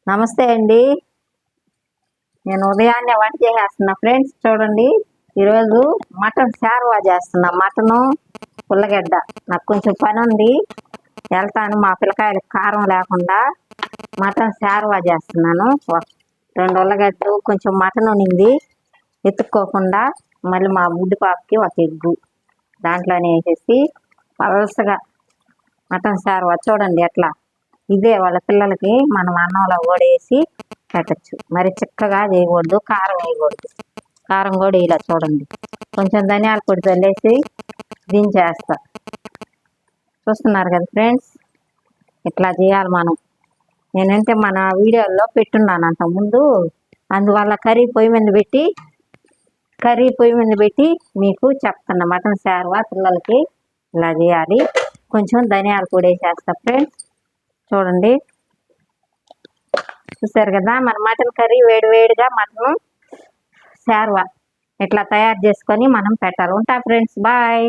నమస్తే అండి. నేను ఉదయాన్నే వంట చేసేస్తున్నా ఫ్రెండ్స్. చూడండి, ఈరోజు మటన్ శార్వా చేస్తున్నా. మటను ఉల్లగడ్డ. నాకు కొంచెం పని ఉంది, వెళ్తాను. మా పిల్లకాయలకు కారం లేకుండా మటన్ శార్వా చేస్తున్నాను. 2 ఉల్లగడ్డలు, కొంచెం మటన్ ఉన్నింది ఎత్తుక్కోకుండా. మళ్ళీ మా బుడ్డి పాపకి ఒక ఎగ్గు దాంట్లోనే వేసేసి పలసగా మటన్ శార్వా. చూడండి ఎట్లా, ఇదే వాళ్ళ పిల్లలకి మనం అన్నంలో కూడా వేసి పెట్టచ్చు. మరి చిక్కగా చేయకూడదు, కారం వేయకూడదు. కారం కూడా ఇలా చూడండి, కొంచెం ధనియాల పొడి చల్లేసి దించేస్తా. చూస్తున్నారు కదా ఫ్రెండ్స్, ఇట్లా చేయాలి మనం. నేనంటే మన వీడియోల్లో పెట్టున్నాను అంతకుముందు, అందువల్ల కర్రీ పొయ్యి మీద పెట్టి మీకు చెప్తున్నా. మటన్ శార్వా పిల్లలకి ఇలా చేయాలి. కొంచెం ధనియాల పొడి వేసేస్తా ఫ్రెండ్స్. చూడండి, చూసారు కదా మన మటన్ కర్రీ. వేడివేడిగా మటన్ శార్వా ఇట్లా తయారు చేసుకొని మనం పెట్టాలి. ఉంటా ఫ్రెండ్స్, బాయ్.